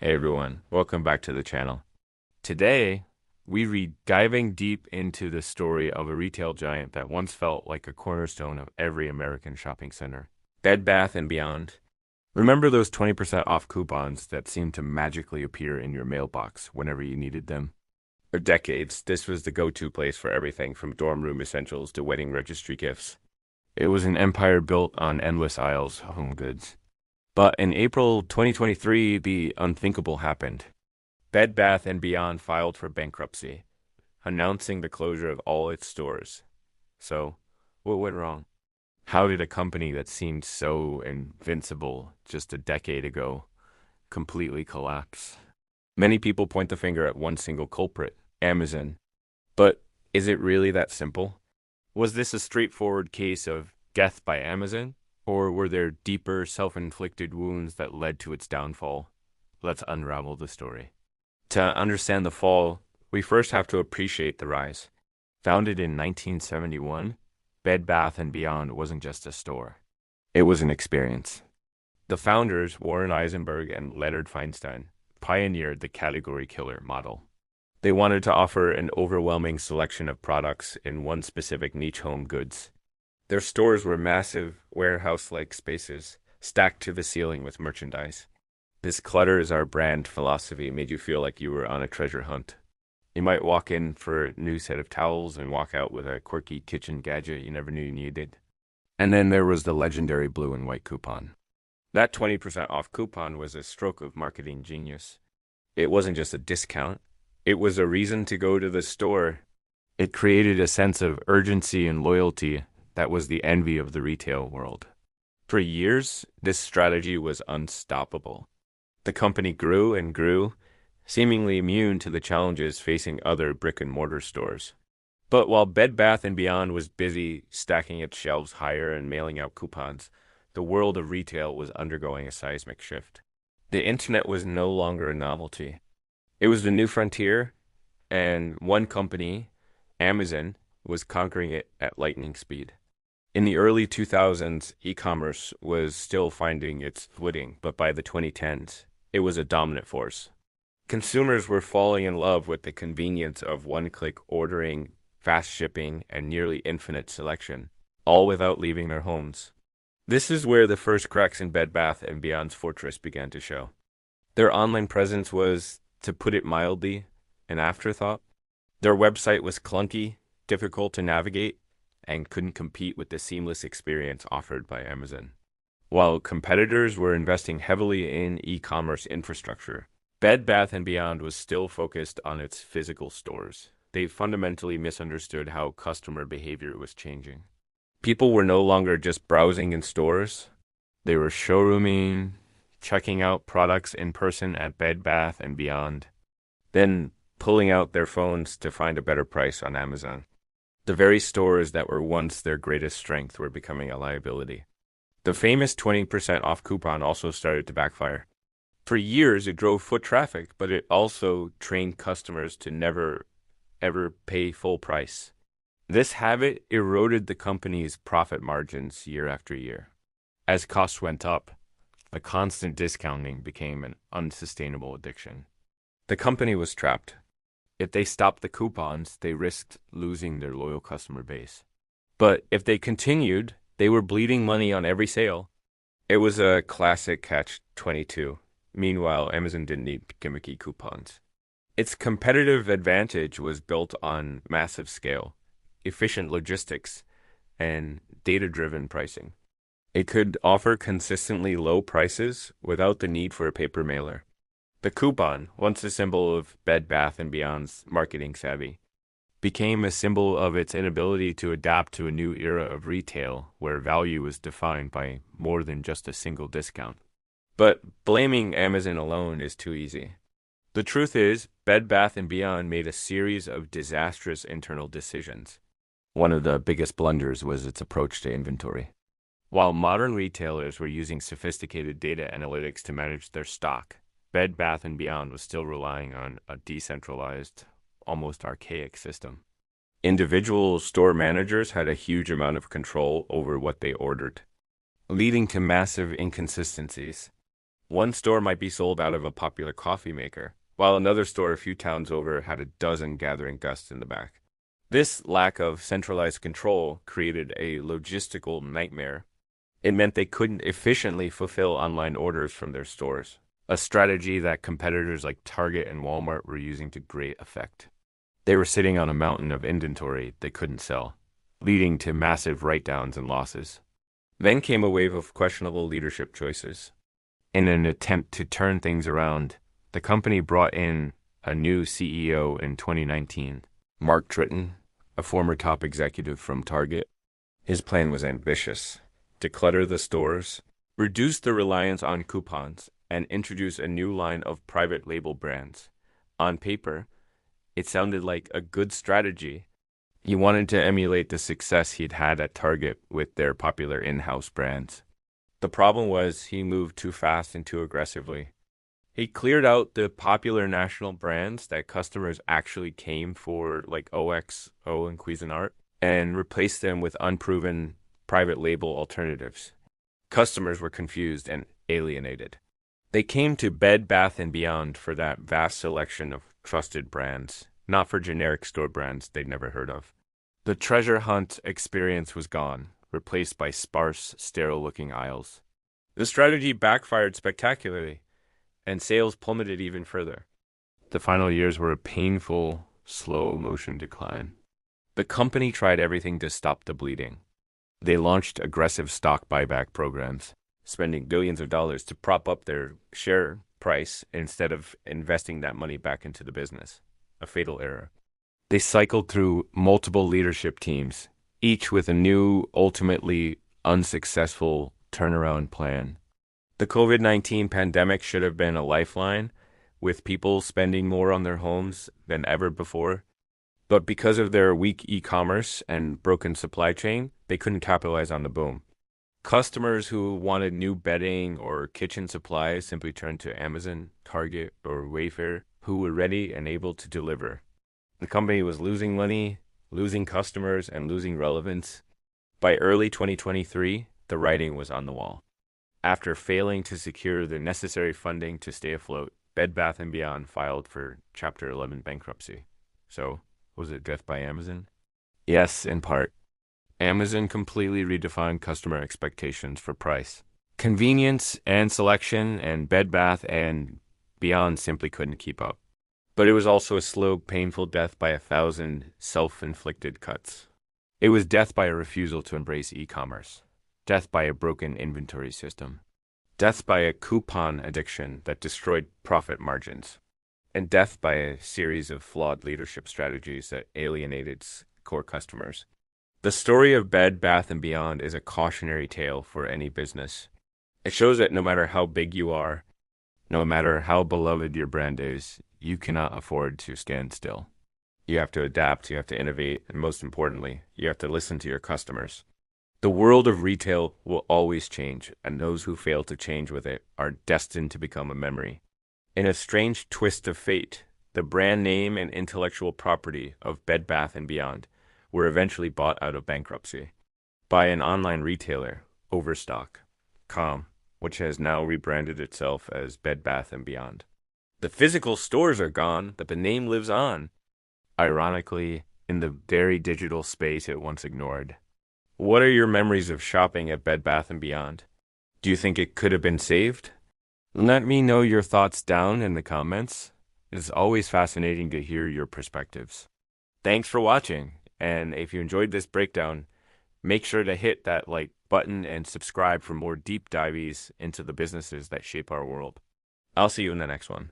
Hey everyone, welcome back to the channel. Today, we read diving deep into the story of a retail giant that once felt like a cornerstone of every American shopping center. Bed Bath & Beyond. Remember those 20% off coupons that seemed to magically appear in your mailbox whenever you needed them? For decades, this was the go-to place for everything from dorm room essentials to wedding registry gifts. It was an empire built on endless aisles of home goods. But in April 2023, the unthinkable happened. Bed Bath & Beyond filed for bankruptcy, announcing the closure of all its stores. So, what went wrong? How did a company that seemed so invincible just a decade ago completely collapse? Many people point the finger at one single culprit, Amazon. But is it really that simple? Was this a straightforward case of death by Amazon? Or were there deeper self-inflicted wounds that led to its downfall? Let's unravel the story. To understand the fall, we first have to appreciate the rise. Founded in 1971, Bed Bath & Beyond wasn't just a store. It was an experience. The founders, Warren Eisenberg and Leonard Feinstein, pioneered the category killer model. They wanted to offer an overwhelming selection of products in one specific niche home goods. Their stores were massive, warehouse-like spaces, stacked to the ceiling with merchandise. This clutter is our brand philosophy made you feel like you were on a treasure hunt. You might walk in for a new set of towels and walk out with a quirky kitchen gadget you never knew you needed. And then there was the legendary blue and white coupon. That 20% off coupon was a stroke of marketing genius. It wasn't just a discount. It was a reason to go to the store. It created a sense of urgency and loyalty that was the envy of the retail world. For years, this strategy was unstoppable. The company grew and grew, seemingly immune to the challenges facing other brick-and-mortar stores. But while Bed Bath & Beyond was busy stacking its shelves higher and mailing out coupons, the world of retail was undergoing a seismic shift. The internet was no longer a novelty. It was the new frontier, and one company, Amazon, was conquering it at lightning speed. In the early 2000s, e-commerce was still finding its footing, but by the 2010s, it was a dominant force. Consumers were falling in love with the convenience of one-click ordering, fast shipping, and nearly infinite selection, all without leaving their homes. This is where the first cracks in Bed Bath & Beyond's fortress began to show. Their online presence was, to put it mildly, an afterthought. Their website was clunky, difficult to navigate, and couldn't compete with the seamless experience offered by Amazon. While competitors were investing heavily in e-commerce infrastructure, Bed Bath & Beyond was still focused on its physical stores. They fundamentally misunderstood how customer behavior was changing. People were no longer just browsing in stores. They were showrooming, checking out products in person at Bed Bath & Beyond, then pulling out their phones to find a better price on Amazon. The very stores that were once their greatest strength were becoming a liability. The famous 20% off coupon also started to backfire. For years, it drove foot traffic, but it also trained customers to never, ever pay full price. This habit eroded the company's profit margins year after year. As costs went up, the constant discounting became an unsustainable addiction. The company was trapped. If they stopped the coupons, they risked losing their loyal customer base. But if they continued, they were bleeding money on every sale. It was a classic catch-22. Meanwhile, Amazon didn't need gimmicky coupons. Its competitive advantage was built on massive scale, efficient logistics, and data-driven pricing. It could offer consistently low prices without the need for a paper mailer. The coupon, once a symbol of Bed Bath & Beyond's marketing savvy, became a symbol of its inability to adapt to a new era of retail where value was defined by more than just a single discount. But blaming Amazon alone is too easy. The truth is, Bed Bath & Beyond made a series of disastrous internal decisions. One of the biggest blunders was its approach to inventory. While modern retailers were using sophisticated data analytics to manage their stock, Bed Bath & Beyond was still relying on a decentralized, almost archaic system. Individual store managers had a huge amount of control over what they ordered, leading to massive inconsistencies. One store might be sold out of a popular coffee maker, while another store a few towns over had a dozen gathering guests in the back. This lack of centralized control created a logistical nightmare. It meant they couldn't efficiently fulfill online orders from their stores, a strategy that competitors like Target and Walmart were using to great effect. They were sitting on a mountain of inventory they couldn't sell, leading to massive write-downs and losses. Then came a wave of questionable leadership choices. In an attempt to turn things around, the company brought in a new CEO in 2019, Mark Tritton, a former top executive from Target. His plan was ambitious: declutter the stores, reduce the reliance on coupons, and introduce a new line of private label brands. On paper, it sounded like a good strategy. He wanted to emulate the success he'd had at Target with their popular in-house brands. The problem was he moved too fast and too aggressively. He cleared out the popular national brands that customers actually came for, like OXO and Cuisinart, and replaced them with unproven private label alternatives. Customers were confused and alienated. They came to Bed Bath & Beyond for that vast selection of trusted brands, not for generic store brands they'd never heard of. The treasure hunt experience was gone, replaced by sparse, sterile-looking aisles. The strategy backfired spectacularly, and sales plummeted even further. The final years were a painful, slow-motion decline. The company tried everything to stop the bleeding. They launched aggressive stock buyback programs, spending billions of dollars to prop up their share price instead of investing that money back into the business. A fatal error. They cycled through multiple leadership teams, each with a new, ultimately unsuccessful turnaround plan. The COVID-19 pandemic should have been a lifeline, with people spending more on their homes than ever before. But because of their weak e-commerce and broken supply chain, they couldn't capitalize on the boom. Customers who wanted new bedding or kitchen supplies simply turned to Amazon, Target, or Wayfair, who were ready and able to deliver. The company was losing money, losing customers, and losing relevance. By early 2023, the writing was on the wall. After failing to secure the necessary funding to stay afloat, Bed Bath & Beyond filed for Chapter 11 bankruptcy. So, was it death by Amazon? Yes, in part. Amazon completely redefined customer expectations for price. Convenience and selection, and Bed Bath & Beyond simply couldn't keep up. But it was also a slow, painful death by 1,000 self-inflicted cuts. It was death by a refusal to embrace e-commerce, death by a broken inventory system, death by a coupon addiction that destroyed profit margins, and death by a series of flawed leadership strategies that alienated core customers. The story of Bed Bath & Beyond is a cautionary tale for any business. It shows that no matter how big you are, no matter how beloved your brand is, you cannot afford to stand still. You have to adapt, you have to innovate, and most importantly, you have to listen to your customers. The world of retail will always change, and those who fail to change with it are destined to become a memory. In a strange twist of fate, the brand name and intellectual property of Bed Bath & Beyond were eventually bought out of bankruptcy by an online retailer, Overstock.com, which has now rebranded itself as Bed Bath & Beyond. The physical stores are gone, but the name lives on, ironically, in the very digital space it once ignored. What are your memories of shopping at Bed Bath & Beyond? Do you think it could have been saved? Let me know your thoughts down in the comments. It's always fascinating to hear your perspectives. Thanks for watching, and if you enjoyed this breakdown, make sure to hit that like button and subscribe for more deep dives into the businesses that shape our world. I'll see you in the next one.